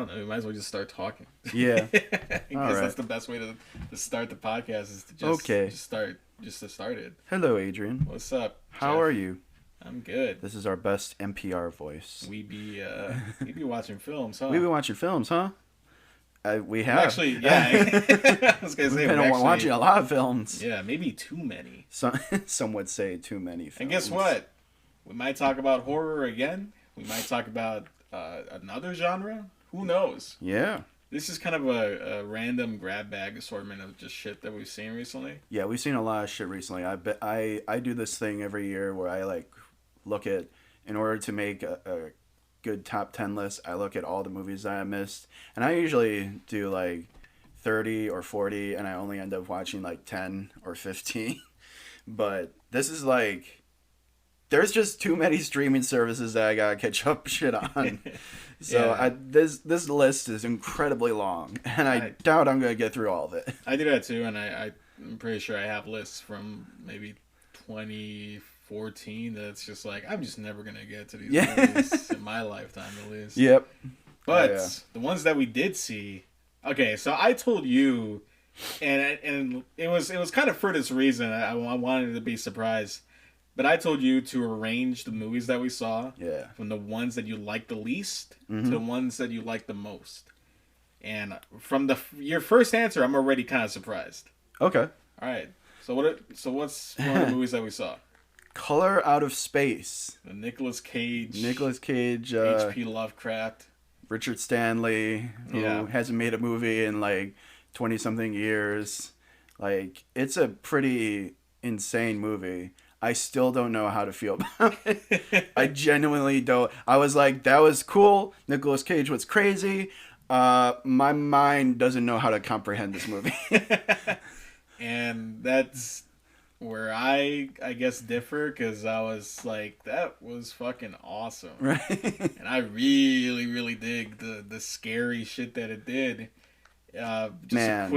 don't know. We might as well just start talking. Yeah. Because that's the best way to start the podcast is to just start it. Hello, Adrian. What's up? How Jeff? are you? I'm good. This is our best NPR voice. We be watching films, huh? We be watching films, huh? We have. Actually, yeah. I was gonna say we've been watching a lot of films. Yeah, maybe too many. Some would say too many films. And guess what? We might talk about horror again. We might talk about another genre. Who knows? Yeah. This is kind of a random grab bag assortment of just shit that we've seen recently. Yeah, we've seen a lot of shit recently. I do this thing every year where I look at, in order to make a good top 10 list, I look at all the movies that I missed. And I usually do 30 or 40 and I only end up watching 10 or 15. But this is there's just too many streaming services that I gotta catch up shit on. So Yeah. This list is incredibly long, and I doubt I'm gonna get through all of it. I do that too, and I'm pretty sure I have lists from maybe 2014 that's just I'm just never gonna get to these movies in my lifetime at least. Yep. But the ones that we did see, okay, so I told you, and it was kind of for this reason. I wanted to be surprised. But I told you to arrange the movies that we saw from the ones that you liked the least to the ones that you liked the most. And from your first answer, I'm already kind of surprised. Okay. All right. So what's one of the movies that we saw? Color Out of Space. The Nicolas Cage. H.P. Lovecraft. Richard Stanley, who hasn't made a movie in 20-something years. It's a pretty insane movie. I still don't know how to feel about it. I genuinely don't. I was like, that was cool. Nicolas Cage was crazy. My mind doesn't know how to comprehend this movie. And that's where I guess differ, because I was like, that was fucking awesome. Right. And I really, really dig the scary shit that it did. Just a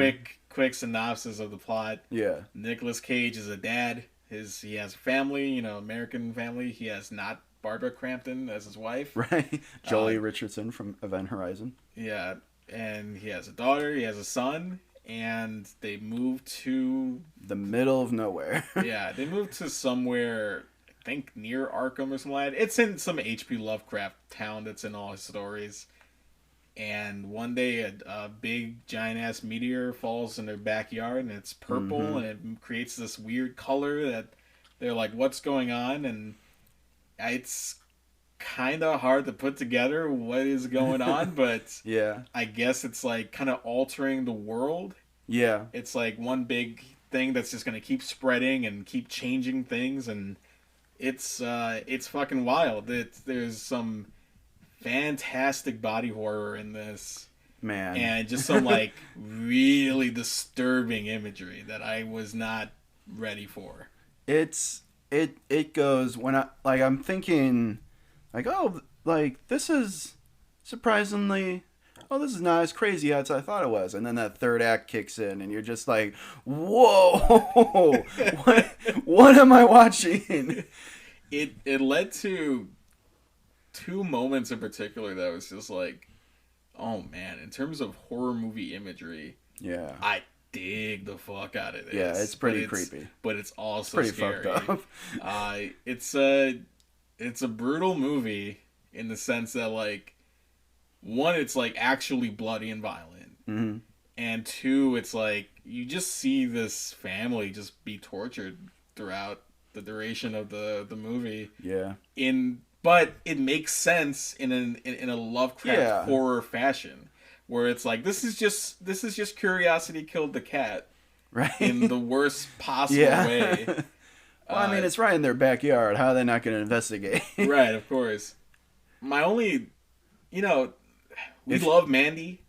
quick synopsis of the plot. Yeah. Nicolas Cage is a dad. He has a family, American family. He has not Barbara Crampton as his wife. Right. Jolie Richardson from Event Horizon. Yeah. And he has a daughter. He has a son. And they moved to... the middle of nowhere. Yeah. They moved to somewhere, I think, near Arkham or something like that. It's in some H.P. Lovecraft town that's in all his stories. And one day a big giant-ass meteor falls in their backyard, and it's purple, and it creates this weird color that they're like, what's going on? And it's kind of hard to put together what is going on, but yeah, I guess it's kind of altering the world. Yeah. It's one big thing that's just going to keep spreading and keep changing things, and it's fucking wild. There's some fantastic body horror in this, man, and just some really disturbing imagery that I was not ready for. It goes when I'm thinking this is surprisingly, this is not as crazy as I thought it was, and then that third act kicks in and you're just like, whoa. what am I watching? It led to two moments in particular that was just oh man, in terms of horror movie imagery, I dig the fuck out of this. Yeah, it's pretty creepy, but it's also pretty scary. Fucked up. It's a brutal movie in the sense that one, it's actually bloody and violent, and two, it's you just see this family just be tortured throughout the duration of the movie. Yeah. But it makes sense in a Lovecraft horror fashion, where it's this is just curiosity killed the cat, right? In the worst possible way. Well, I mean, it's right in their backyard. How are they not going to investigate? Right, of course. My only, we love Mandy.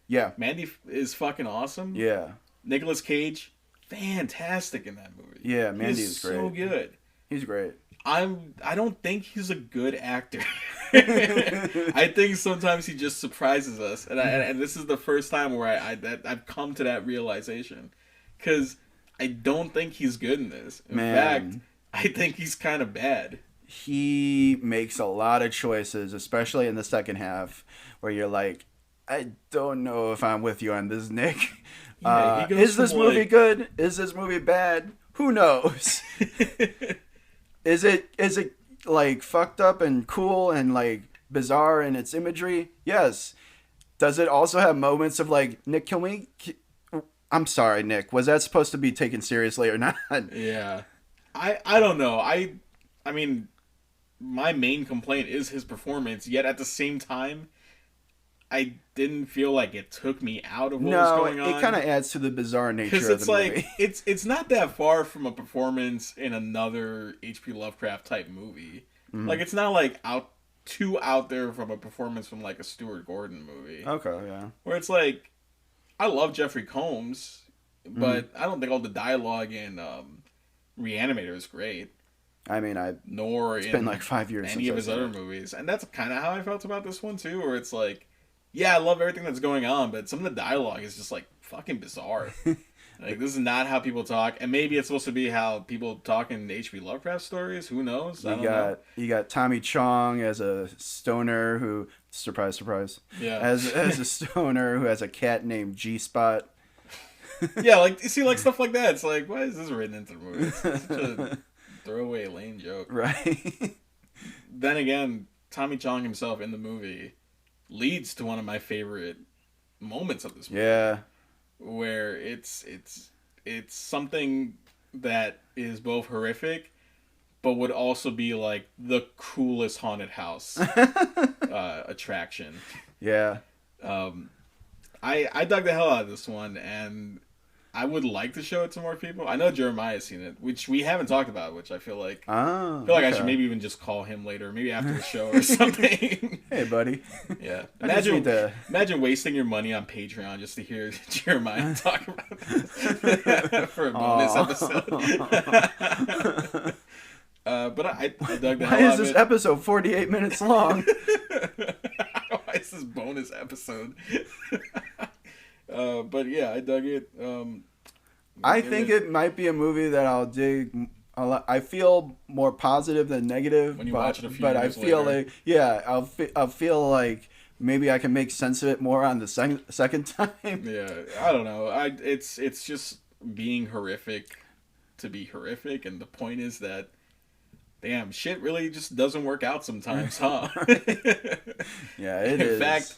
Yeah, Mandy is fucking awesome. Yeah, Nicolas Cage, fantastic in that movie. Yeah, Mandy is great. So good. He's great. I don't think he's a good actor. I think sometimes he just surprises us, and this is the first time where I've come to that realization, because I don't think he's good in this. In fact, I think he's kind of bad. He makes a lot of choices, especially in the second half, where you're like, I don't know if I'm with you on this, Nick. Yeah, he goes Is this from, movie like... good? Is this movie bad? Who knows? Is it like fucked up and cool and like bizarre in its imagery? Yes. Does it also have moments of like, Nick, I'm sorry, Nick. Was that supposed to be taken seriously or not? Yeah. I don't know. I mean, my main complaint is his performance, yet at the same time, I didn't feel like it took me out of what was going on. It kind of adds to the bizarre nature of the Because it's like, movie. it's not that far from a performance in another H.P. Lovecraft type movie. Mm-hmm. Like, it's not like too out there from a performance from like a Stuart Gordon movie. Okay, yeah. Where it's like, I love Jeffrey Combs, but I don't think all the dialogue in Reanimator is great. I mean, it's been like 5 years any since of his other movies, and that's kind of how I felt about this one too. Where it's like, yeah, I love everything that's going on, but some of the dialogue is just like fucking bizarre. Like, this is not how people talk, and maybe it's supposed to be how people talk in H.P. Lovecraft stories. Who knows? You got Tommy Chong as a stoner who, surprise, yeah, as a stoner who has a cat named G Spot. Yeah, like, you see, like, stuff like that. It's like, why is this written into the movie? It's such a throwaway lame joke. Right. Then again, Tommy Chong himself in the movie leads to one of my favorite moments of this movie. Yeah. Where it's something that is both horrific, but would also be like the coolest haunted house attraction. Yeah. I dug the hell out of this one, and I would like to show it to more people. I know Jeremiah's seen it, which we haven't talked about, which I feel like I should maybe even just call him later, maybe after the show or something. Hey, buddy. Yeah. Imagine wasting your money on Patreon just to hear Jeremiah talk about this for a bonus episode. But I dug the hell out of it. Why is this episode 48 minutes long? Why is this bonus episode? But yeah, I dug it. I think it might be a movie that I'll dig. I feel more positive than negative when you watch it a few but I years feel later. like, yeah, I'll feel like maybe I can make sense of it more on the second time. Yeah, I don't know. It's just being horrific to be horrific, and the point is that, damn, shit really just doesn't work out sometimes, huh? Yeah, it is. In fact,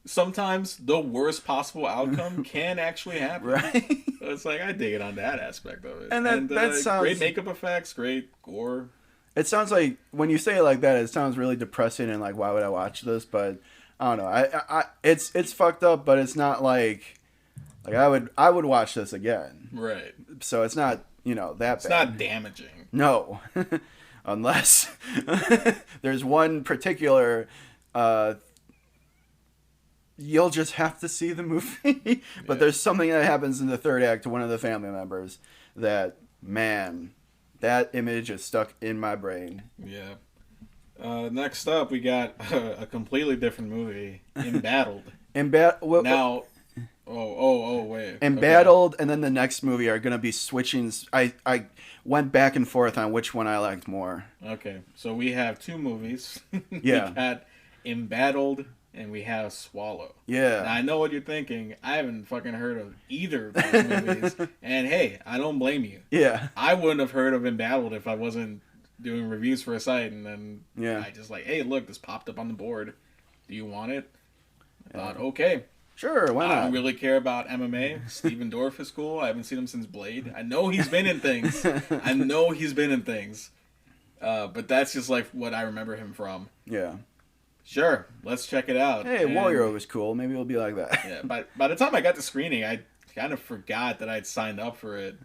sometimes the worst possible outcome can actually happen. Right. So it's like, I dig it on that aspect of it. And that sounds... Great makeup effects, great gore. It sounds like, when you say it like that, it sounds really depressing and like, why would I watch this? But I don't know. It's fucked up, but it's not like I would watch this again. Right. So it's not, that bad. It's not damaging. No. Unless there's one particular... you'll just have to see the movie. But there's something that happens in the third act to one of the family members that, man, that image is stuck in my brain. Yeah. Next up, we got a completely different movie, Embattled. Now, wait. Embattled, okay. And then the next movie are going to be switching. I went back and forth on which one I liked more. Okay, so we have two movies. Yeah. We got Embattled, and we have Swallow. Yeah. Now, I know what you're thinking. I haven't fucking heard of either of those movies. And hey, I don't blame you. Yeah. I wouldn't have heard of Embattled if I wasn't doing reviews for a site, and then I just like, hey, look, this popped up on the board. Do you want it? I thought, okay. Sure, why not? I don't really care about MMA. Steven Dorff is cool. I haven't seen him since Blade. I know he's been in things. But that's just like what I remember him from. Yeah. Sure, let's check it out. Hey, Warrior was cool. Maybe it'll be like that. Yeah, by the time I got to screening, I kind of forgot that I'd signed up for it.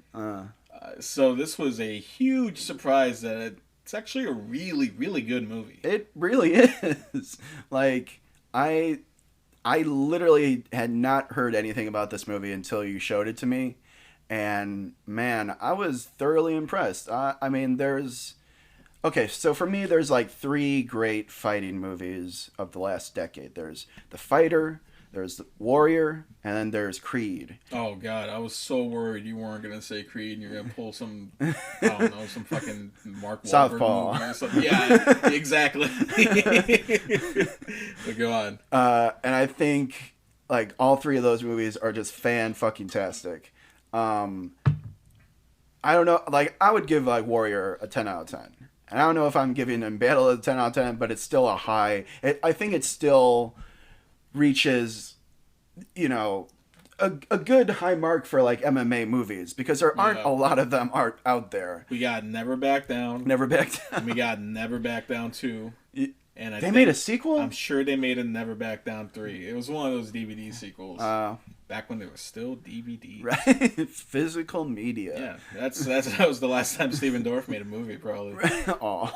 So this was a huge surprise that it's actually a really, really good movie. It really is. Like, I literally had not heard anything about this movie until you showed it to me. And, man, I was thoroughly impressed. I mean, okay, so for me, there's like three great fighting movies of the last decade. There's The Fighter, there's The Warrior, and then there's Creed. Oh, God, I was so worried you weren't going to say Creed and you're going to pull some, I don't know, some fucking Mark Wahlberg Southpaw movie or something. Yeah, exactly. But go on. And I think like all three of those movies are just fan-fucking-tastic. I don't know, like I would give like Warrior a 10 out of 10. And I don't know if I'm giving Embattled a 10 out of 10, but it's still a high. I think it still reaches, you know, a good high mark for like MMA movies because there aren't a lot of them out there. We got Never Back Down. Never Back Down. And we got Never Back Down 2. And they made a sequel? I'm sure they made a Never Back Down 3. It was one of those DVD sequels. Back when they were still DVDs. Right. Physical media. Yeah. That was the last time Steven Dorff made a movie, probably. Aw.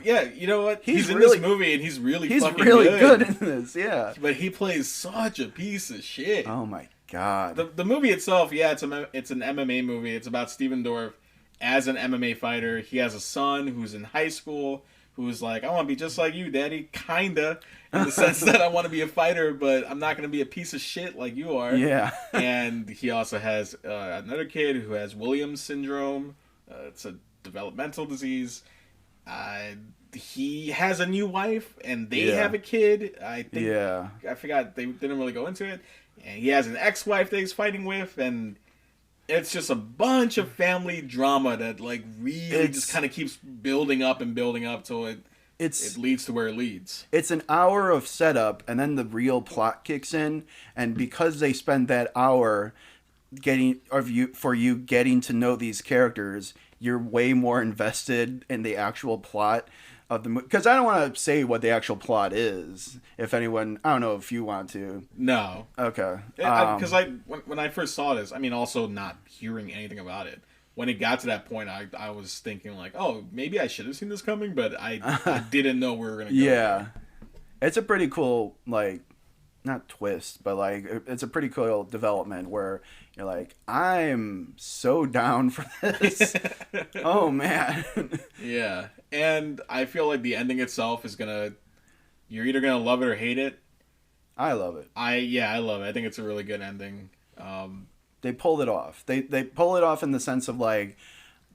Yeah, you know what? He's in really, this movie and he's really good in this, yeah. But he plays such a piece of shit. Oh my god. The movie itself, yeah, it's an MMA movie. It's about Steven Dorff as an MMA fighter. He has a son who's in high school who's like, I want to be just like you, Daddy, kinda, in the sense that I want to be a fighter, but I'm not going to be a piece of shit like you are. Yeah. And he also has another kid who has Williams syndrome. It's a developmental disease. He has a new wife, and they have a kid. I think. Yeah. I forgot, they didn't really go into it. And he has an ex-wife that he's fighting with, and it's just a bunch of family drama that like really just kind of keeps building up till it leads to where it leads. It's an hour of setup and then the real plot kicks in, and because they spend that hour getting to know these characters, you're way more invested in the actual plot of the movie. Because I don't want to say what the actual plot is. If anyone, I don't know if you want to. No. Okay. Because when I first saw this, I mean, also not hearing anything about it. When it got to that point, I was thinking like, oh, maybe I should have seen this coming, but I didn't know where we were gonna go. Yeah. It's a pretty cool, like, not twist, but like it's a pretty cool development where you're like, I'm so down for this. Oh man. Yeah. And I feel like the ending itself is you're either gonna love it or hate it. I love it. I love it. I think it's a really good ending. They pulled it off. They pull it off in the sense of like,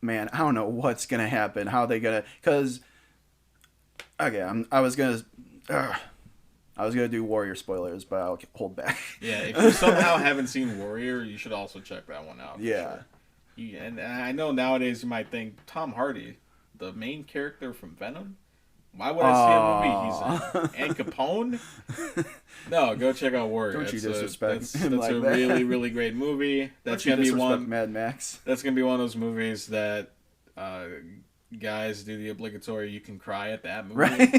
man, I don't know what's gonna happen. How they gonna? Because okay, I was gonna do Warrior spoilers, but I'll hold back. Yeah, if you somehow haven't seen Warrior, you should also check that one out. Yeah. Sure. And I know nowadays you might think Tom Hardy, the main character from Venom. Why would I see a movie he's in? And Capone? No, go check out Warrior. Don't you disrespect him that's like a that. really, really great movie. That's gonna be one. Mad Max. That's gonna be one of those movies that guys do the obligatory. You can cry at that movie, right?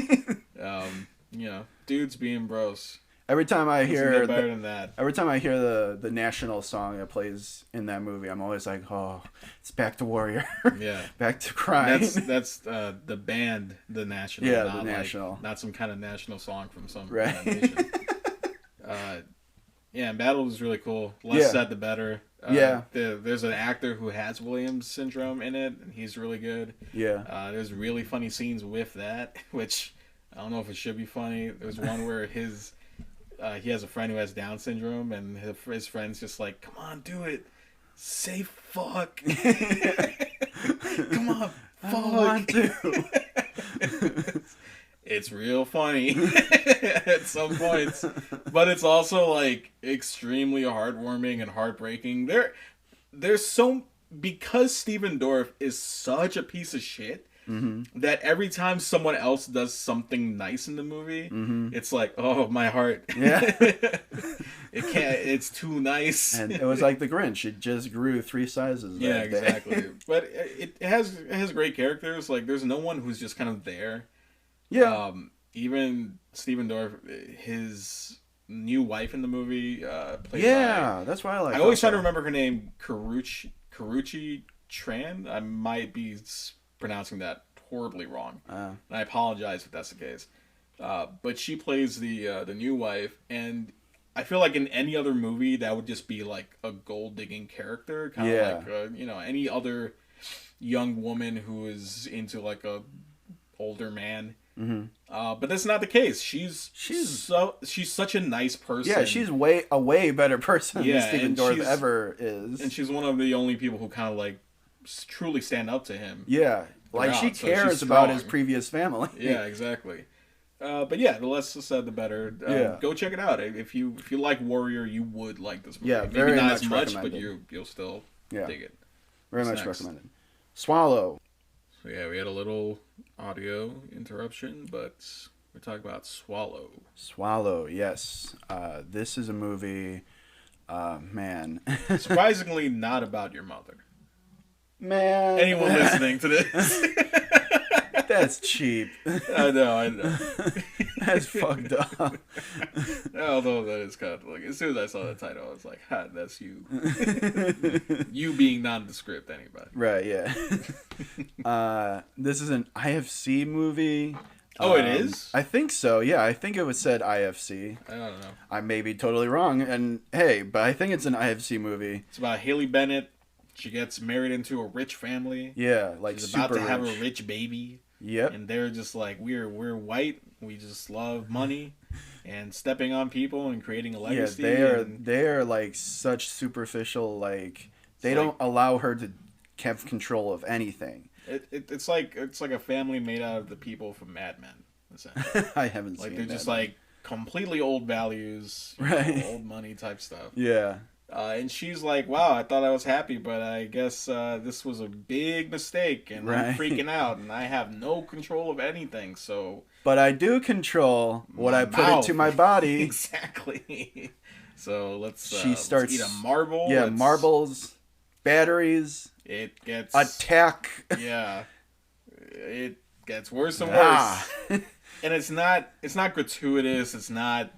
You know, dudes being bros. Every time I hear the national song that plays in that movie, I'm always like, oh, it's back to Warrior. Yeah, back to crying. That's the band, the National. Yeah, not the National. Not some kind of national song from some right. nation. Yeah, Embattled is really cool. Less said, the better. There's an actor who has Williams syndrome in it, and he's really good. Yeah. There's really funny scenes with that, which I don't know if it should be funny. There's one where he has a friend who has Down syndrome, and his friend's just like, "Come on, do it. Say fuck. Come on, fuck." I want to. It's real funny at some points, but it's also like extremely heartwarming and heartbreaking. Because Steven Dorff is such a piece of shit. Mm-hmm. That every time someone else does something nice in the movie, it's like, oh, my heart. Yeah. It's too nice. And it was like the Grinch. It just grew 3 sizes. Yeah, exactly. But it has great characters. Like, there's no one who's just kind of there. Yeah. Even Steven Dorff, his new wife in the movie, played by, that's why I like. I always try to remember her name, Karuchi Tran. I might be pronouncing that horribly wrong, and I apologize if that's the case. But she plays the new wife, and I feel like in any other movie that would just be like a gold digging character, kind of like any other young woman who is into like a older man. Mm-hmm. But that's not the case. She's such a nice person. Yeah, she's a way better person than Steven Dorff ever is, and she's one of the only people who kind of like truly stand up to him. Yeah, like she cares about his previous family. Yeah, exactly. But yeah, the less said, the better. Yeah. Go check it out. If you like Warrior, you would like this movie. Yeah, Maybe very not much as much, but recommended. you'll still Yeah. dig it. Very What's much next? recommended. Swallow. So yeah, we had a little audio interruption, but we're talking about Swallow. Swallow, yes. This is a movie, man. Surprisingly, not about your mother. Man. Anyone listening to this? That's cheap. I know. That's fucked up. Although that is kind of like, as soon as I saw the title, I was like, "Ha, that's you." You being nondescript, anybody. Right, yeah. This is an IFC movie. Oh, it is? I think so, yeah. I think it was said IFC. I don't know. I may be totally wrong, and hey, but I think it's an IFC movie. It's about Haley Bennett. She gets married into a rich family. Yeah, like She's super about to have rich. a rich baby. Yep. And they're just like, we're white. We just love money and stepping on people and creating a legacy. Yeah, they are like such superficial. Like they don't allow her to have control of anything. It's like a family made out of the people from Mad Men. Essentially. I haven't seen. Like they're just Mad Men. like completely old values, right? Old money type stuff. Yeah. And she's like, wow, I thought I was happy, but I guess this was a big mistake, and I'm freaking out, and I have no control of anything, so... But I do control what I put into my body. Exactly. So let's starts, let's eat a marble. Yeah, marbles, batteries. It gets... Attack. Yeah. It gets worse and worse. And it's not gratuitous, it's not,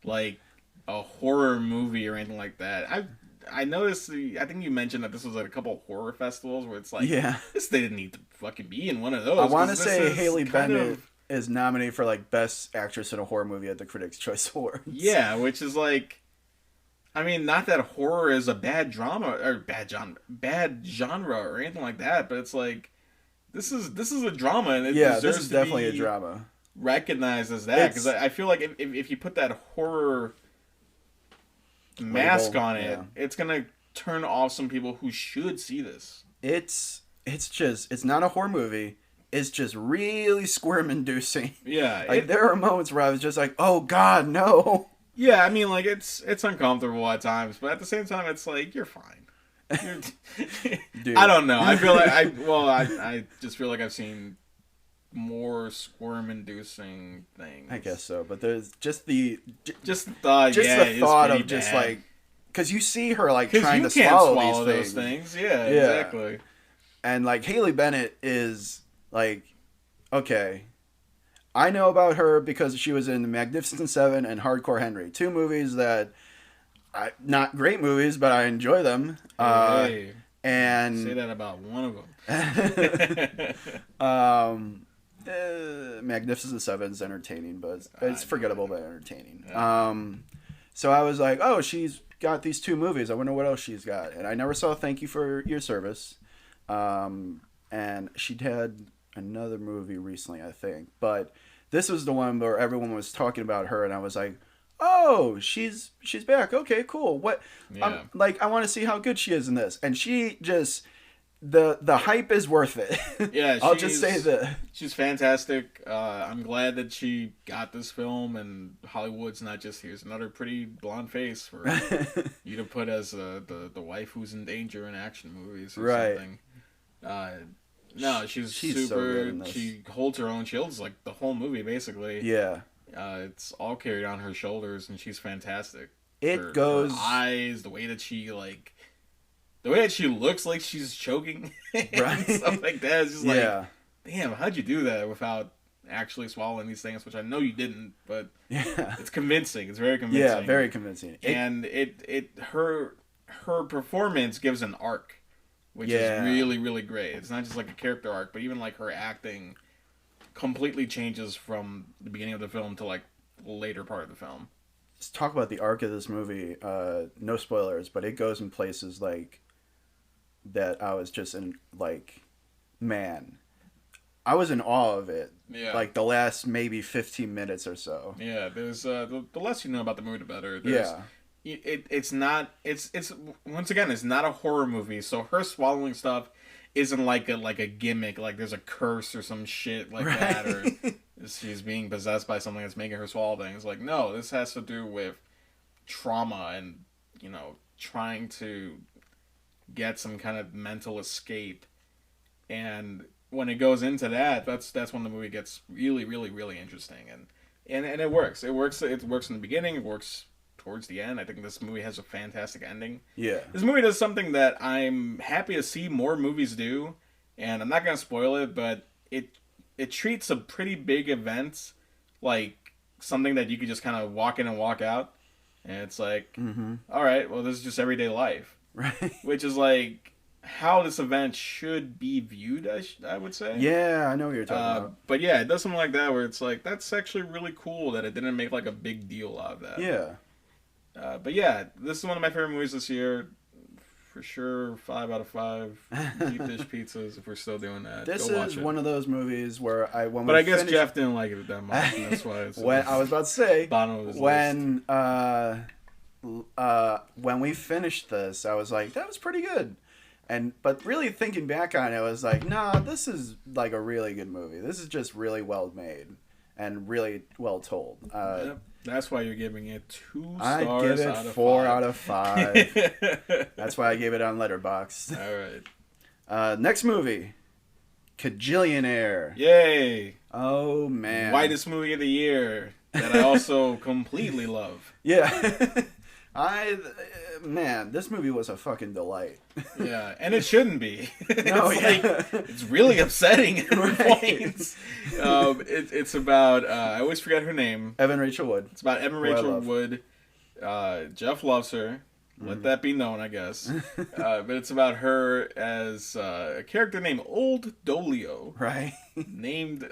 like... a horror movie or anything like that. I noticed. I think you mentioned that this was at a couple horror festivals where it's like, this they didn't need to fucking be in one of those. I want to say Haley Bennett is nominated for like Best Actress in a Horror Movie at the Critics' Choice Awards. Yeah, which is like, I mean, not that horror is a bad drama or bad genre or anything like that, but it's like this is a drama, and it deserves this is to definitely be a drama. Recognized as that, because I feel like if you put that horror mask on it, it's gonna turn off some people who should see this. It's not a horror movie. It's just really squirm inducing. Yeah, like there are moments where I was just like, oh god, no. Yeah, I mean, like it's uncomfortable at times, but at the same time, it's like you're fine. Dude. I don't know. I feel like I just feel like I've seen more squirm-inducing things. I guess so, but there's just the thought of just bad. like, because you see her like trying to swallow these things. Yeah, exactly. And like Haley Bennett is like, okay, I know about her because she was in The Magnificent Seven and Hardcore Henry, 2 movies that not great movies, but I enjoy them. Hey, and say that about one of them. Magnificent Seven's entertaining, but it's forgettable but entertaining. Yeah. So I was like, oh, she's got these 2 movies. I wonder what else she's got. And I never saw Thank You for Your Service. And she'd had another movie recently, I think. But this was the one where everyone was talking about her, and I was like, oh, she's back. Okay, cool. What? Yeah. I want to see how good she is in this. And she just... The hype is worth it. Yeah, I'll just say that she's fantastic. I'm glad that she got this film, and Hollywood's not just here's another pretty blonde face for you to put as the wife who's in danger in action movies or something. No, she's super. So good in this. She holds her own. She holds like the whole movie basically. Yeah. It's all carried on her shoulders, and she's fantastic. It goes her eyes, the way that she like. The way that she looks like she's choking and stuff like that is just like, damn, how'd you do that without actually swallowing these things? Which I know you didn't, but it's convincing. It's very convincing. Yeah, very convincing. And her performance gives an arc, which is really, really great. It's not just like a character arc, but even like her acting completely changes from the beginning of the film to like the later part of the film. Let's talk about the arc of this movie. No spoilers, but it goes in places like that I was just in, like, man, I was in awe of it. Yeah. Like, the last maybe 15 minutes or so. Yeah, there's, the less you know about the movie, the better. It's not, it's, once again, it's not a horror movie, so her swallowing stuff isn't like a gimmick, like there's a curse or some shit like that, or she's being possessed by something that's making her swallow things. Like, no, this has to do with trauma and, trying to get some kind of mental escape. And when it goes into that, that's when the movie gets really, really, really interesting. And it works. It works in the beginning, it works towards the end. I think this movie has a fantastic ending. Yeah. This movie does something that I'm happy to see more movies do, and I'm not gonna spoil it, but it treats a pretty big event like something that you could just kind of walk in and walk out, and it's like, all right, well, this is just everyday life, right? Which is like how this event should be viewed, I would say. Yeah, I know what you're talking about. But yeah, it does something like that where it's like, that's actually really cool that it didn't make like a big deal out of that. Yeah. But yeah, this is one of my favorite movies this year. For sure, 5 out of 5 deep dish pizzas if we're still doing that. This Go watch is it. one of those movies where I guess Jeff didn't like it that much. And that's why it's I was about to say bottom of his list. When we finished this, I was like, that was pretty good. But really thinking back on it, I was like, nah, this is like a really good movie. This is just really well made and really well told. Yep. That's why you're giving it 2 stars. I give it 4 out of 5. That's why I gave it on Letterboxd. All right. Next movie, Kajillionaire. Yay! Oh man, whitest movie of the year that I also completely love. Yeah. This movie was a fucking delight. Yeah, and it shouldn't be. It's it's really upsetting at points. It's about I always forget her name. Evan Rachel Wood. It's about Evan Rachel Wood. Jeff loves her. Let that be known, I guess. But it's about her as a character named Old Dolio. Right.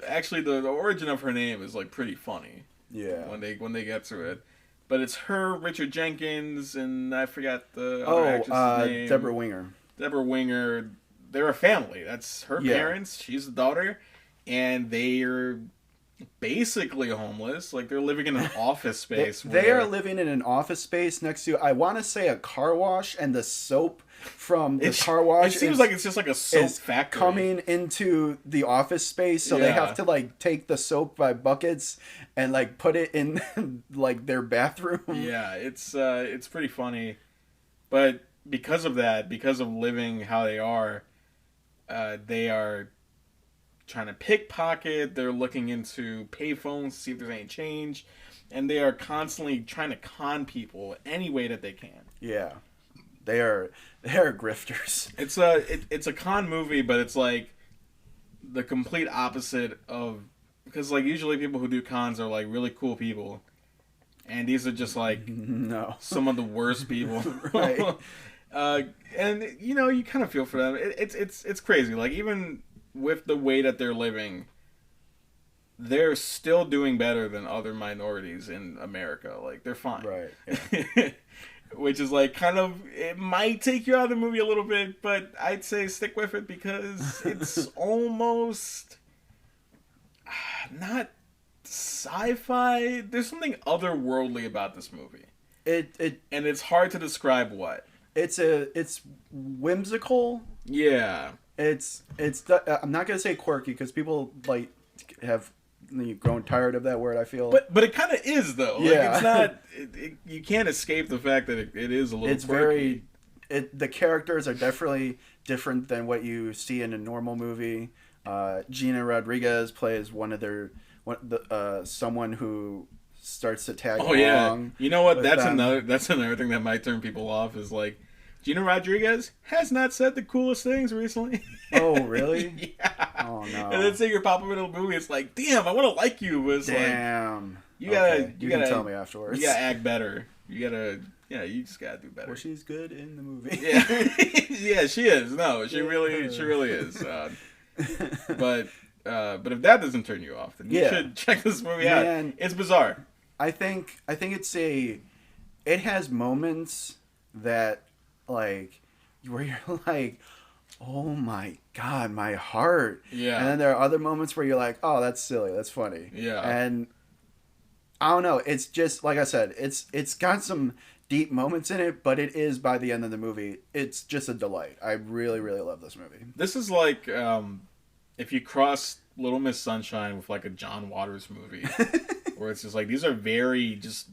Actually, the origin of her name is like pretty funny. Yeah. When they get to it. But it's her, Richard Jenkins, and I forgot the other actress's name. Deborah Winger. Deborah Winger. They're a family. That's her parents. She's the daughter. And they're basically homeless. Like, they're living in an office space. They are living in an office space next to, I want to say, a car wash, and the soap from the car wash. It seems like it's just like a soap factory. Coming into the office space, so they have to, like, take the soap by buckets and, like, put it in, like, their bathroom. Yeah, it's pretty funny. But because of that, because of living how they are trying to pickpocket, they're looking into payphones to see if there's any change, and they are constantly trying to con people any way that they can. Yeah. They are grifters. It's a con movie, but it's like the complete opposite of, because like usually people who do cons are like really cool people, and these are just like some of the worst people. Right. And you kind of feel for them. It's crazy. Like, even with the way that they're living, they're still doing better than other minorities in America. Like, they're fine. Right. Yeah. Which is like kind of, it might take you out of the movie a little bit, but I'd say stick with it because it's almost not sci-fi. There's something otherworldly about this movie. And it's hard to describe what. It's whimsical. Yeah. I'm not gonna say quirky because people like have grown tired of that word, I feel. But it kind of is though. Yeah. Like, it's not. You can't escape the fact that it is a little. It's quirky. The characters are definitely different than what you see in a normal movie. Gina Rodriguez plays someone who starts to tag along. Yeah. You know what? That's another thing that might turn people off is like, Gina Rodriguez has not said the coolest things recently. Oh, really? Yeah. Oh, no. And then say you're popping into a movie, it's like, damn, I want to like you. But it's damn. Like, you gotta tell me afterwards. You gotta act better. You just gotta do better. Well, she's good in the movie. Yeah. Yeah, she is. No, she really is. But if that doesn't turn you off, then you should check this movie out. It's bizarre. I think it has moments that, like, where you're like, oh my god, my heart. Yeah. And then there are other moments where you're like, oh, that's silly, that's funny. Yeah. And I don't know, it's just, like I said, it's got some deep moments in it, but it is, by the end of the movie, it's just a delight. I really, really love this movie. This is like, if you cross Little Miss Sunshine with like a John Waters movie, where it's just like these are very just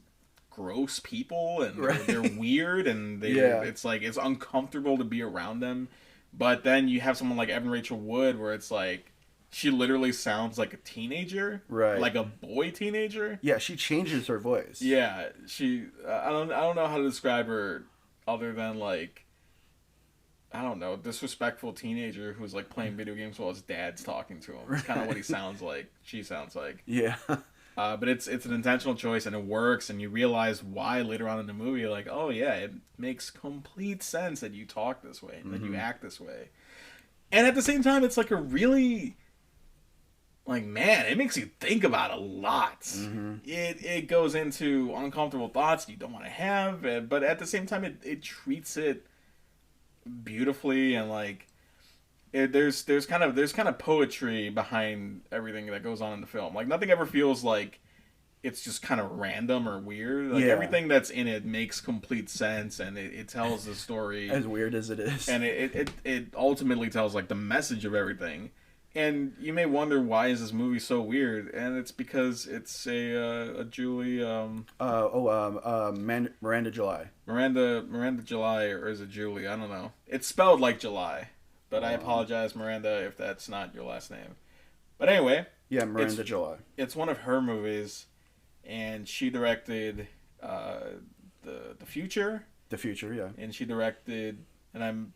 gross people and they're weird and it's like it's uncomfortable to be around them. But then you have someone like Evan Rachel Wood, where it's like she literally sounds like a teenager, right? Like a boy teenager. Yeah, she changes her voice. Yeah, she. I don't know how to describe her other than like, I don't know, disrespectful teenager who's like playing video games while his dad's talking to him. It's kind of what he sounds like. She sounds like. Yeah. But it's an intentional choice and it works, and you realize why later on in the movie. Like, oh yeah, it makes complete sense that you talk this way and that you act this way. And at the same time, it's like a really, like, man, it makes you think about a lot. It goes into uncomfortable thoughts you don't want to have, but at the same time, it treats it beautifully, and like there's kind of poetry behind everything that goes on in the film. Like nothing ever feels like it's just kind of random or weird. Like everything that's in it makes complete sense, and it tells the story as weird as it is, and it ultimately tells like the message of everything. And you may wonder, why is this movie so weird? And it's because it's a Julie Miranda July. Miranda July, or is it Julie? I don't know. It's spelled like July, but I apologize, Miranda, if that's not your last name. But anyway, yeah, Miranda July. It's one of her movies, and she directed the Future. The Future, yeah. And she directed, and I'm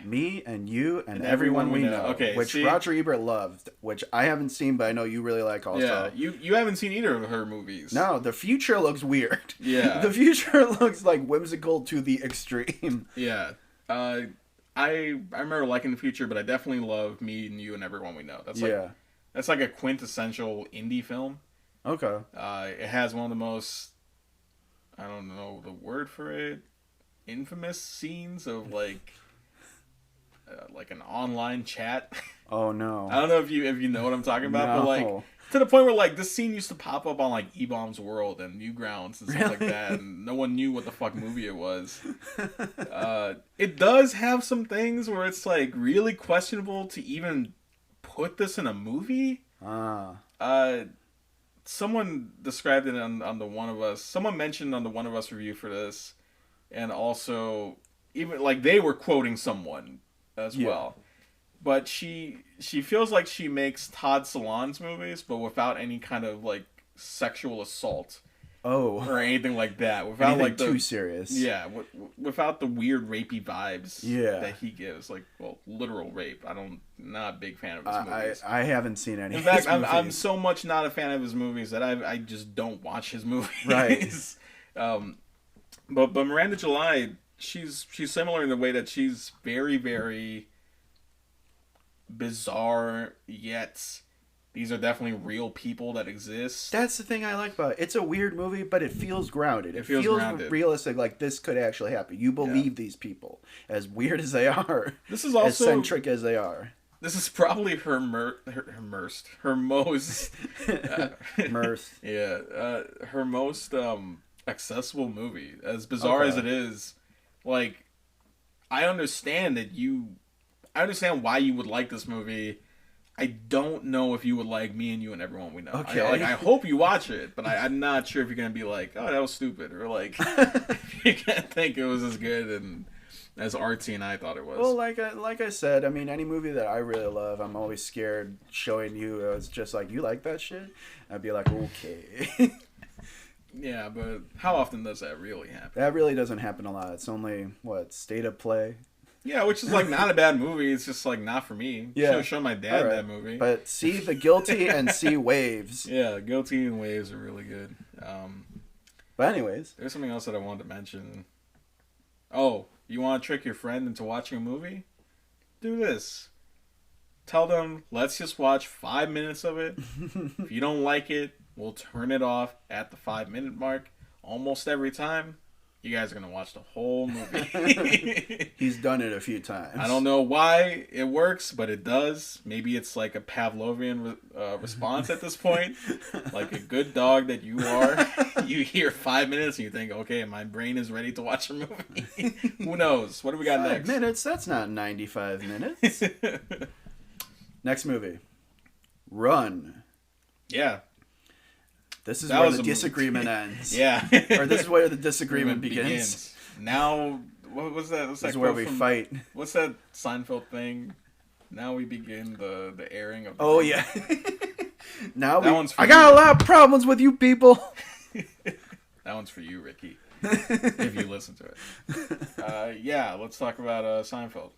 Me and You and Everyone We Know. Okay, which Roger Ebert loved, which I haven't seen, but I know you really like also. Yeah, you haven't seen either of her movies. No, The Future looks weird. Yeah. The Future looks like whimsical to the extreme. Yeah. I remember liking The Future, but I definitely love Me and You and Everyone We Know. That's like a quintessential indie film. Okay. It has one of the most, I don't know the word for it, infamous scenes of like an online chat. Oh no! I don't know if you know what I'm talking about, no. But like to the point where like this scene used to pop up on like E-Bomb's World and Newgrounds and stuff like that, and no one knew what the fuck movie it was. It does have some things where it's like really questionable to even put this in a movie. Someone described it on the One of Us. Someone mentioned on the One of Us review for this, and also even like they were quoting someone as well. But she feels like she makes Todd Solondz movies, but without any kind of like sexual assault, or anything like that. Without anything like too serious. Yeah, without the weird rapey vibes. Yeah. That he gives, like literal rape. Not a big fan of his movies. I haven't seen any. In fact, I'm so much not a fan of his movies that I just don't watch his movies. Right. But Miranda July, she's similar in the way that she's very, very bizarre, yet these are definitely real people that exist. That's the thing I like about it. It's a weird movie, but it feels grounded. It feels grounded. Realistic, like this could actually happen. You believe these people, as weird as they are. This is also eccentric as they are. This is probably her most her most accessible movie. As bizarre as it is, like I understand why you would like this movie. I don't know if you would like Me and You and Everyone We Know. Okay. I hope you watch it, but I'm not sure if you're gonna be like, oh, that was stupid, or like you're gonna think it was as good and as artsy and I thought it was. Well, like I said, I mean, any movie that I really love, I'm always scared showing you. It's just like, you like that shit? I'd be like, okay. Yeah, but how often does that really happen? That really doesn't happen a lot. It's only State of Play. Yeah, which is like not a bad movie. It's just like not for me. Yeah, show my dad that movie. But see The Guilty and see Waves. Yeah, Guilty and Waves are really good. But anyways, there's something else that I wanted to mention. Oh, you want to trick your friend into watching a movie? Do this. Tell them, let's just watch 5 minutes of it. If you don't like it, we'll turn it off at the 5-minute mark. Almost every time, you guys are going to watch the whole movie. He's done it a few times. I don't know why it works, but it does. Maybe it's like a Pavlovian response at this point. Like a good dog that you are. You hear 5 minutes and you think, okay, my brain is ready to watch a movie. Who knows? What do we got next? 5 minutes? That's not 95 minutes. Next movie. Run. Yeah. This is where the disagreement ends. Yeah. Or this is where the disagreement begins. Now, what was that? This is where we fight. What's that Seinfeld thing? Now we begin the airing of the Oh, yeah. Now I got a lot of problems with you people. That one's for you, Ricky. If you listen to it. Yeah, let's talk about Seinfeld.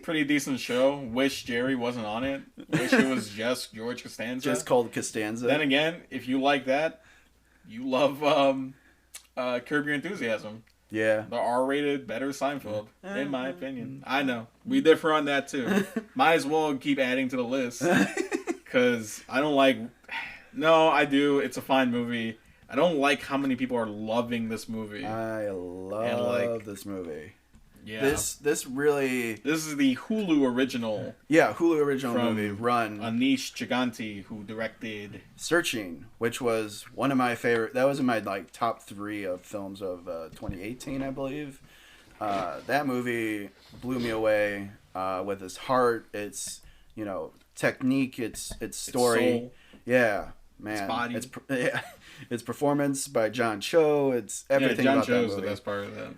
Pretty decent show. Wish Jerry wasn't on it. Wish it was just George Costanza. Just called Costanza. Then again, if you like that, you love Curb Your Enthusiasm. Yeah. The R-rated, better Seinfeld, in my opinion. I know. We differ on that, too. Might as well keep adding to the list. Because I don't like... No, I do. It's a fine movie. I don't like how many people are loving this movie. I love this movie. Yeah. This really... This is the Hulu original. Yeah, Hulu original movie, Run. Anish Giganti, who directed... Searching, which was one of my favorite... That was in my top 3 of films of 2018, I believe. That movie blew me away with its heart, its, technique, its story. Its soul. Yeah, man. Its body. Its performance by John Cho. It's everything John about that movie. Cho's the best part of that.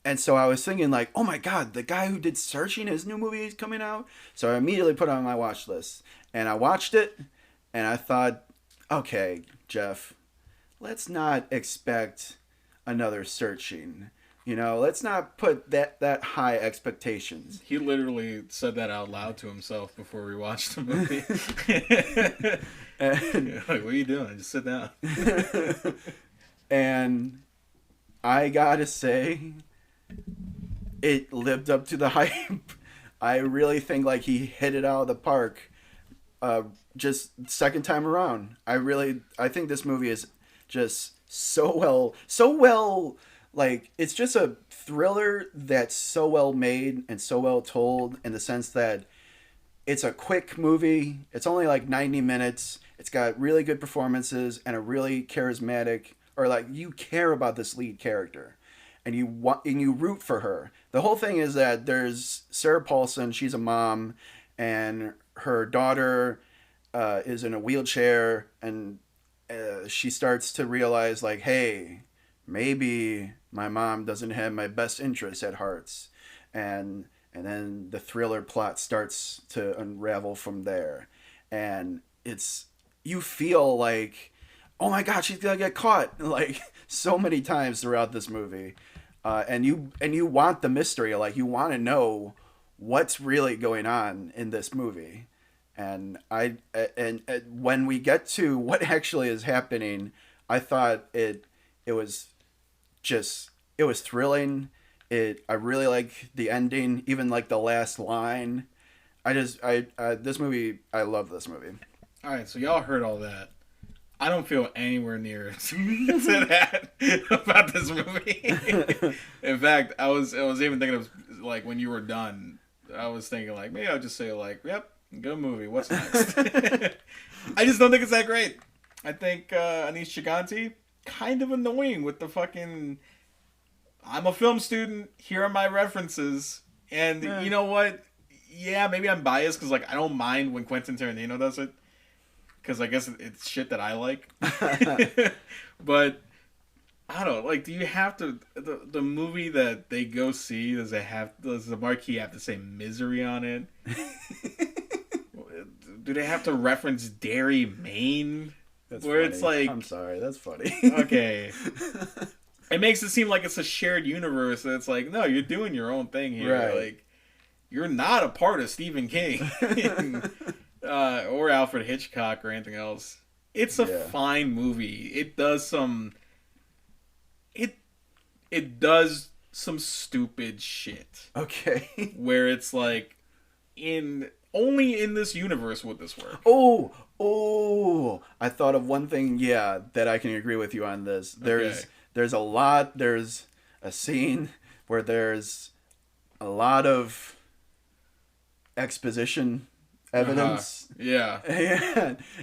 And so I was thinking oh my God, the guy who did Searching, his new movie is coming out. So I immediately put it on my watch list and I watched it and I thought, okay, Jeff, let's not expect another Searching. Let's not put that high expectations. He literally said that out loud to himself before we watched the movie. And, like, what are you doing? Just sit down. And I gotta say, it lived up to the hype. I really think he hit it out of the park. Just second time around. I think this movie is just so well. It's just a thriller that's so well made and so well told in the sense that it's a quick movie. It's only 90 minutes. It's got really good performances and a really charismatic, or you care about this lead character and you root for her. The whole thing is that there's Sarah Paulson, she's a mom, and her daughter is in a wheelchair, and she starts to realize hey, maybe my mom doesn't have my best interests at heart. And then the thriller plot starts to unravel from there. And you feel oh my God, she's gonna get caught so many times throughout this movie. And you want the mystery, you want to know what's really going on in this movie. And when we get to what actually is happening, I thought it was thrilling. I really like the ending, even the last line. I love this movie. All right, so y'all heard all that. I don't feel anywhere near to that about this movie. In fact, I was even thinking of when you were done. I was thinking maybe I'll just say yep, good movie. What's next? I just don't think it's that great. I think Anish Giganti kind of annoying with the fucking. I'm a film student. Here are my references, and you know what? Yeah, maybe I'm biased because I don't mind when Quentin Tarantino does it. Because I guess it's shit that I like. But, I don't know. Do you have to... The movie that they go see, does the marquee have to say Misery on it? Do they have to reference Derry, Maine? That's where funny. It's I'm sorry, that's funny. Okay. It makes it seem like it's a shared universe. And it's no, you're doing your own thing here. Right. you're not a part of Stephen King or Alfred Hitchcock or anything else. It's a fine movie. It does some stupid shit. Okay. Where it's like only in this universe would this work. Oh, I thought of one thing, that I can agree with you on this. There's a scene where there's a lot of exposition evidence. Yeah.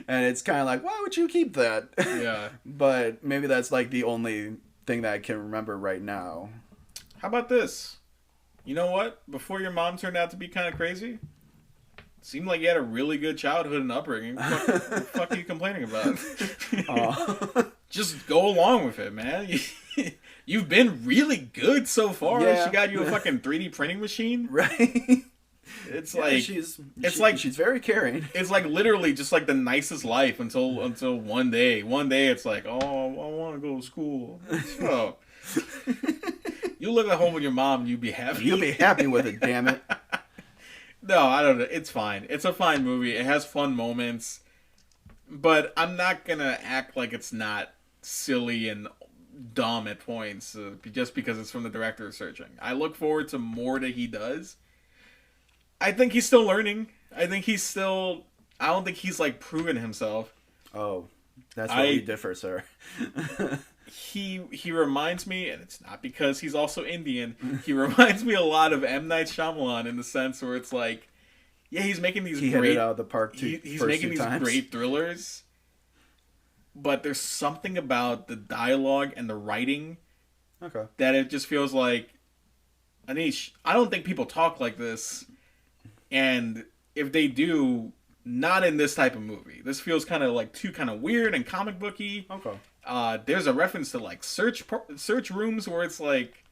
And it's kind of like, why would you keep that? Yeah. But maybe that's like the only thing that I can remember right now. How about this? You know what? Before your mom turned out to be kind of crazy, seemed like you had a really good childhood and upbringing. What the fuck are you complaining about? Just go along with it, man. You've been really good so far. Yeah. She got you a fucking 3D printing machine. Right. It's Yeah, like she's very caring. It's like literally just like the nicest life until one day. One day it's like, oh, I want to go to school. So you live at home with your mom and you'd be happy. You'll be happy with it, damn it. No, I don't know. It's fine. It's a fine movie. It has fun moments, but I'm not gonna act like it's not silly and dumb at points just because it's from the director of Searching. I look forward to more that he does. I think he's still learning. I don't think he's like proven himself. Oh, that's where we differ, sir. He reminds me, and it's not because he's also Indian. He reminds me a lot of M. Night Shyamalan in the sense where it's like, yeah, he's making these hit it out of the park. He's making these great thrillers, but there's something about the dialogue and the writing, that it just feels like, Anish, I don't think people talk like this. And if they do, not in this type of movie. This feels kind of like too kind of weird and comic booky. Okay. There's a reference to like search rooms where it's like,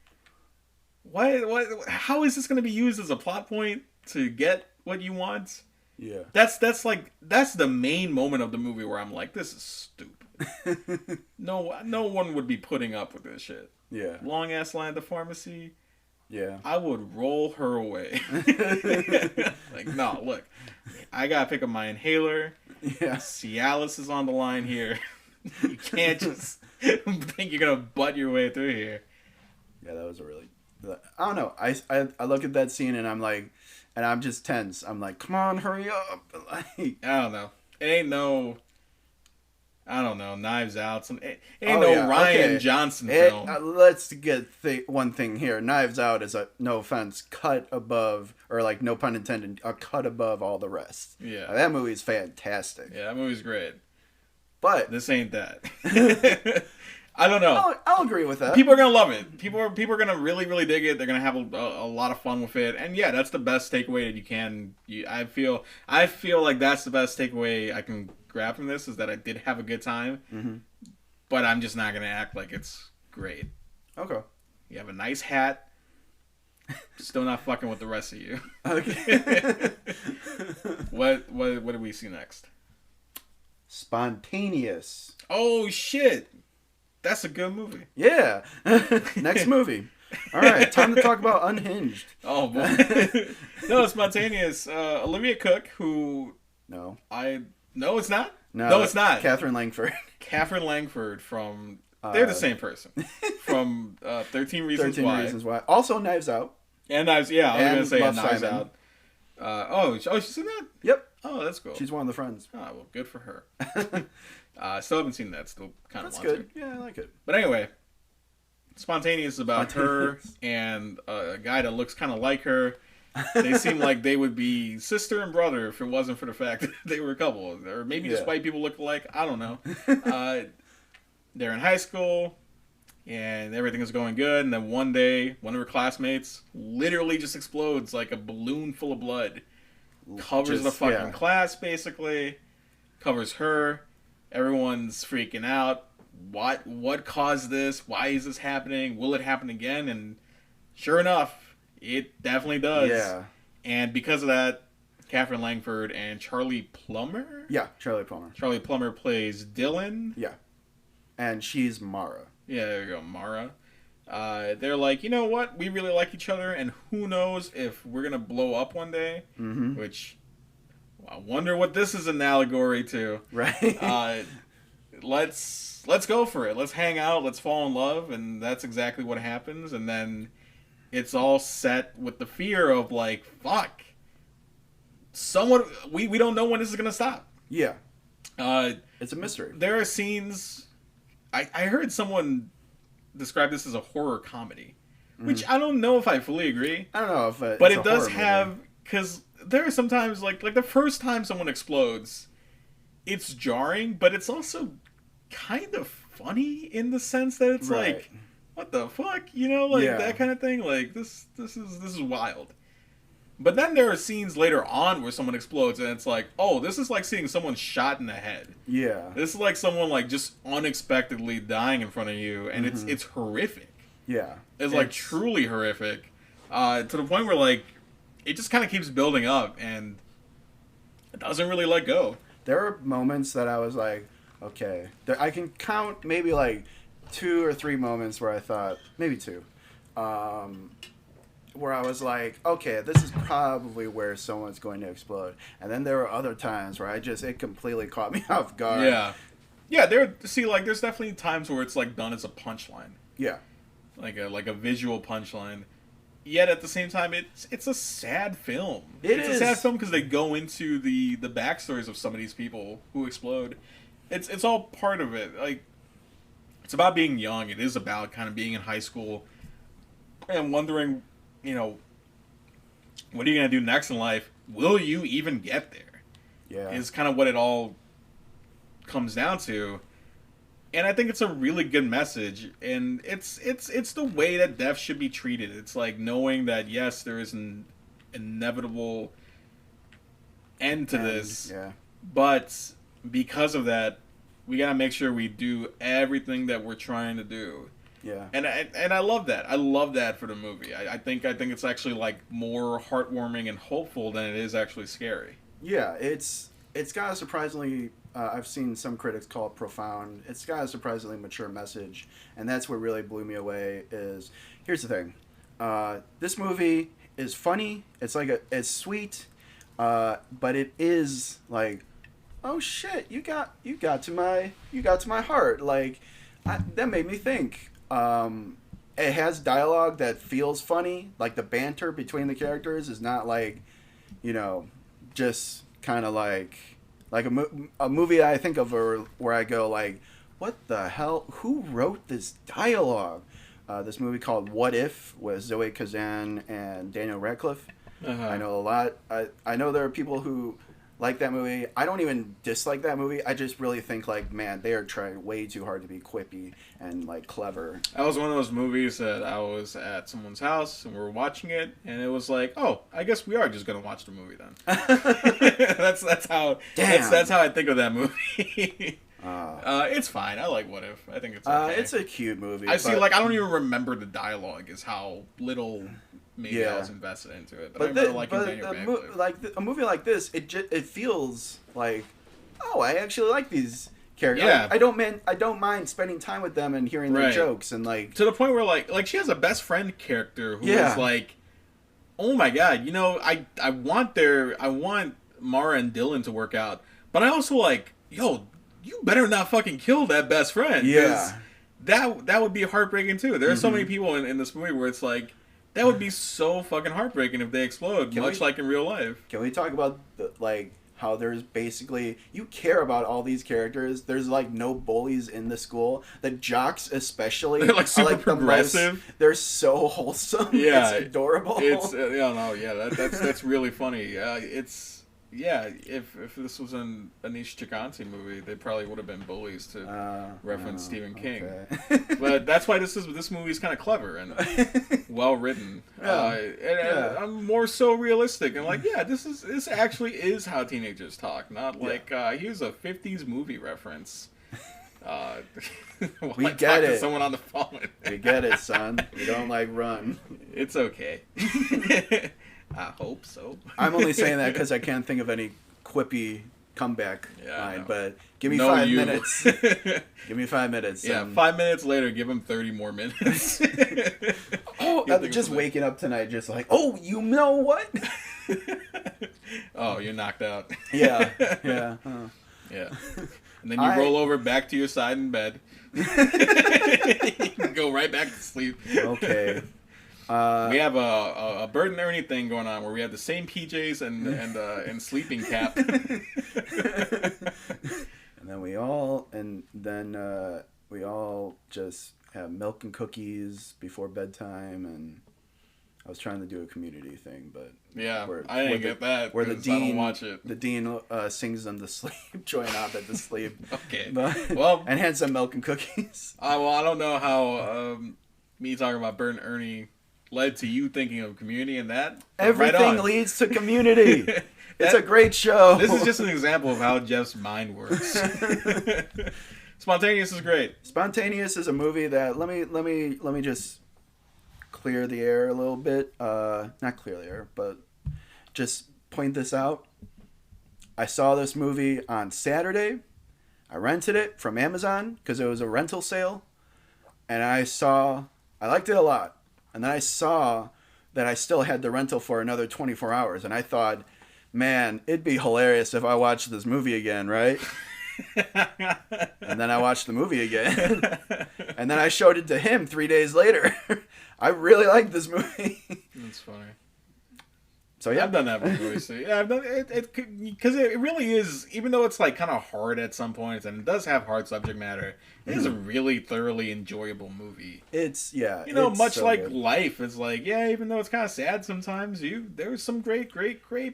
what? How is this going to be used as a plot point to get what you want? Yeah. That's the main moment of the movie where I'm like, this is stupid. No one would be putting up with this shit. Yeah. Long ass line at the pharmacy. Yeah. I would roll her away. Like, no, look. I gotta pick up my inhaler. Yeah. Cialis is on the line here. You can't just think you're gonna butt your way through here. Yeah, that was a really... I don't know. I look at that scene and I'm like... And I'm just tense. I'm like, come on, hurry up. Like, I don't know. It ain't no... I don't know, Knives Out. Ryan okay. Johnson film. Let's get one thing here. Knives Out is a, no offense, cut above, or like no pun intended, a cut above all the rest. Yeah. That movie's fantastic. Yeah, that movie's great. But this ain't that. I don't know. I'll agree with that. People are gonna love it. People are gonna really, really dig it. They're gonna have a lot of fun with it. And yeah, that's the best takeaway that you can. I feel like that's the best takeaway I can grab from this, is that I did have a good time. Mm-hmm. But I'm just not gonna act like it's great. Okay. You have a nice hat. Still not fucking with the rest of you. Okay. What do we see next? Spontaneous. Oh shit. That's a good movie. Yeah. Next movie. All right, time to talk about Unhinged. Oh boy. No, Spontaneous. Olivia Cooke, who No, it's not. No, it's not. Katherine Langford. Katherine Langford from. They're the same person. From 13 Reasons 13 Why. Reasons Why. Also Knives Out. And Knives. Yeah, I was gonna say Love Knives Simon. Out. She's in that. Yep. Oh, that's cool. She's one of the friends. Oh, well, good for her. Still haven't seen that. Still kind of That's want good. to. Yeah, I like it. But anyway, Spontaneous is about her and a guy that looks kind of like her. They seem like they would be sister and brother if it wasn't for the fact that they were a couple. Or maybe just white people look alike. I don't know. They're in high school, and everything is going good. And then one day, one of her classmates literally just explodes like a balloon full of blood. Covers the fucking class, basically. Covers her. Everyone's freaking out. What caused this? Why is this happening? Will it happen again? And sure enough, it definitely does. Yeah. And because of that, Katherine Langford and Charlie Plummer? Yeah, Charlie Plummer. Charlie Plummer plays Dylan. Yeah. And she's Mara. Yeah, there you go, Mara. They're like, you know what? We really like each other, and who knows if we're going to blow up one day. Mm-hmm. Which, I wonder what this is an allegory to. Right. Let's go for it. Let's hang out. Let's fall in love. And that's exactly what happens. And then it's all set with the fear of like, fuck. We don't know when this is going to stop. Yeah. It's a mystery. There are scenes. I heard someone describe this as a horror comedy, which I don't know if I fully agree. I don't know if but it does have, because there are sometimes like the first time someone explodes, it's jarring, but it's also kind of funny in the sense that it's like, what the fuck, that kind of thing. Like this is wild. But then there are scenes later on where someone explodes, and it's like, oh, this is like seeing someone shot in the head. Yeah. This is like someone like just unexpectedly dying in front of you, and it's horrific. Yeah. It's like truly horrific, to the point where like it just kind of keeps building up, and it doesn't really let go. There are moments that I was like, okay, I can count maybe like 2 or 3 moments where I thought, maybe 2, where I was like, okay, this is probably where someone's going to explode. And then there were other times where it completely caught me off guard. Yeah. There's definitely times where it's like done as a punchline. Yeah. Like a visual punchline. Yet at the same time, it's a sad film. It's a sad film because they go into the backstories of some of these people who explode. It's all part of it. Like, it's about being young. It is about kind of being in high school and wondering, what are you gonna do next in life? Will you even get there? Yeah, is kind of what it all comes down to. And I think it's a really good message, and it's the way that death should be treated. It's like knowing that yes, there is an inevitable end to this, but because of that, we gotta make sure we do everything that we're trying to do. Yeah, and I love that. I love that for the movie. I think it's actually like more heartwarming and hopeful than it is actually scary. Yeah, it's got a surprisingly. I've seen some critics call it profound. It's got a surprisingly mature message, and that's what really blew me away. Here's the thing, this movie is funny. It's it's sweet, but it is like, oh shit, you got to my heart. Like, that made me think. It has dialogue that feels funny. Like the banter between the characters is not like, just kind of like a movie I think of where I go like, what the hell? Who wrote this dialogue? This movie called What If with Zoe Kazan and Daniel Radcliffe. I know a lot. I know there are people who like that movie. I don't even dislike that movie. I just really think like, man, they are trying way too hard to be quippy and like clever. That was one of those movies that I was at someone's house and we were watching it, and it was like, oh, I guess we are just gonna watch the movie then. that's how. Damn. That's how I think of that movie. It's fine. I like What If. I think it's okay. It's a cute movie. I don't even remember the dialogue. Is how little maybe I was invested into it. But I remember liking Daniel Radcliffe. A movie like this, it feels like, oh, I actually like these characters. Yeah. I don't mind spending time with them and hearing their jokes and like to the point where like she has a best friend character who is like, oh my god, I want Mara and Dylan to work out, but I also like, yo, you better not fucking kill that best friend. Yeah. That would be heartbreaking too. There are so many people in this movie where it's like, that would be so fucking heartbreaking if they explode, like in real life. Can we talk about how there's basically, you care about all these characters. There's like no bullies in the school. The jocks especially, they're like super progressive. They're so wholesome. Yeah, it's adorable. That's really funny. If this was a Anish Chaganty movie, they probably would have been bullies to reference Stephen King. Okay. But that's why this movie is kind of clever and well written. I'm more so realistic and like, this actually is how teenagers talk, not like here's a 50s movie reference. We get it. To someone on the phone. We get it, son. We don't like run. It's okay. I hope so. I'm only saying that because I can't think of any quippy comeback line. But give me 5 minutes. Give me 5 minutes. Yeah, 5 minutes later, give him 30 more minutes. I'm just waking up tonight, just like, oh, you know what? Oh, you're knocked out. Yeah. Yeah. And then you roll over back to your side in bed. You can go right back to sleep. Okay. We have a Bert and Ernie thing going on where we have the same PJs and sleeping cap. And then we all just have milk and cookies before bedtime, and I was trying to do a community thing, but I didn't get that. Where the dean, I don't watch it. The dean sings them to sleep, join Abed to sleep. Okay. And hands them milk and cookies. I don't know how me talking about Bert and Ernie led to you thinking of Community, and that everything leads to Community. It's a great show. This is just an example of how Jeff's mind works. Spontaneous is great. Spontaneous is a movie that let me just clear the air a little bit. Not clear the air, but just point this out. I saw this movie on Saturday. I rented it from Amazon because it was a rental sale, and I liked it a lot. And then I saw that I still had the rental for another 24 hours, and I thought, man, it'd be hilarious if I watched this movie again, right? And then I watched the movie again. And then I showed it to him 3 days later. I really like this movie. That's funny. So yeah, I've done that before. So yeah, I've done it because it really is. Even though it's like kind of hard at some points, and it does have hard subject matter, it is a really thoroughly enjoyable movie. It's much so like good. life. It's like even though it's kind of sad sometimes, there's some great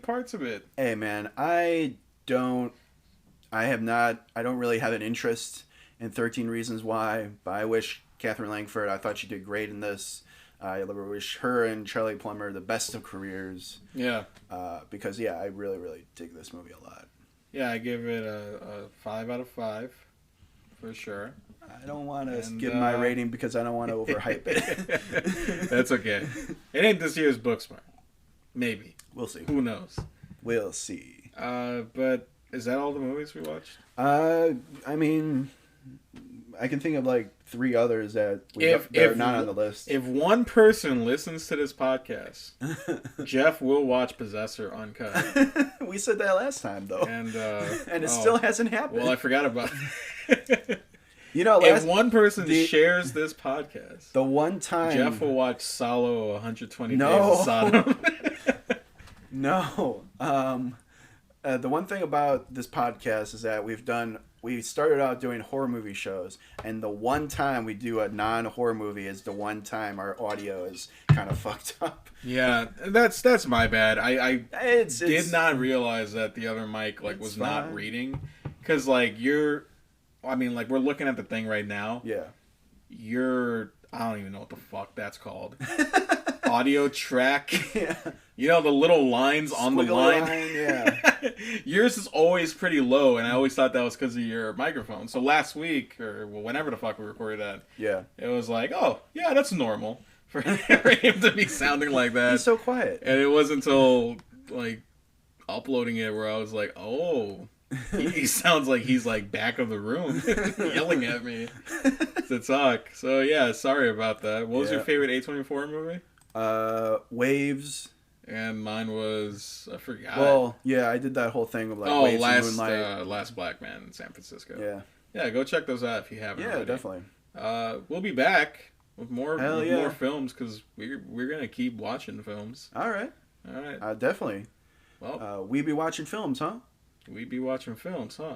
parts of it. Hey man, I don't really have an interest in 13 Reasons Why, but I wish Catherine Langford, I thought she did great in this. I wish her and Charlie Plummer the best of careers. Yeah. Because I really, really dig this movie a lot. Yeah, I give it a 5 out of 5 for sure. I don't want to give my rating because I don't want to overhype it. That's okay. It ain't this year's Booksmart. Maybe. We'll see. Who knows? We'll see. But is that all the movies we watched? I mean, I can think of like 3 others that are not on the list. If one person listens to this podcast, Jeff will watch Possessor uncut. We said that last time, though. And it still hasn't happened. Well, I forgot about it. If one person shares this podcast, the one time Jeff will watch Solo 120 Days of Sodom. No. The one thing about this podcast is that we started out doing horror movie shows, and the one time we do a non-horror movie is the one time our audio is kind of fucked up. Yeah, that's my bad. I did not realize that the other mic was fine. not reading, because we're looking at the thing right now. Yeah. I don't even know what the fuck that's called. Audio track. Yeah. The little lines on the line. Yeah. Yours is always pretty low, and I always thought that was because of your microphone. So last week, or whenever the fuck we recorded that, it was like, oh, yeah, that's normal for him to be sounding like that. He's so quiet. And it wasn't until, uploading it where I was like, oh, he sounds like he's, back of the room yelling at me to talk. So, yeah, sorry about that. What was your favorite A24 movie? Waves. And mine was, I forgot. Well, yeah, I did that whole thing of Waves and Moonlight. Last Black Man in San Francisco. Yeah. Yeah, go check those out if you haven't already. Definitely. We'll be back with more films because we're going to keep watching films. All right. Definitely. Well, we be watching films, huh? We be watching films, huh?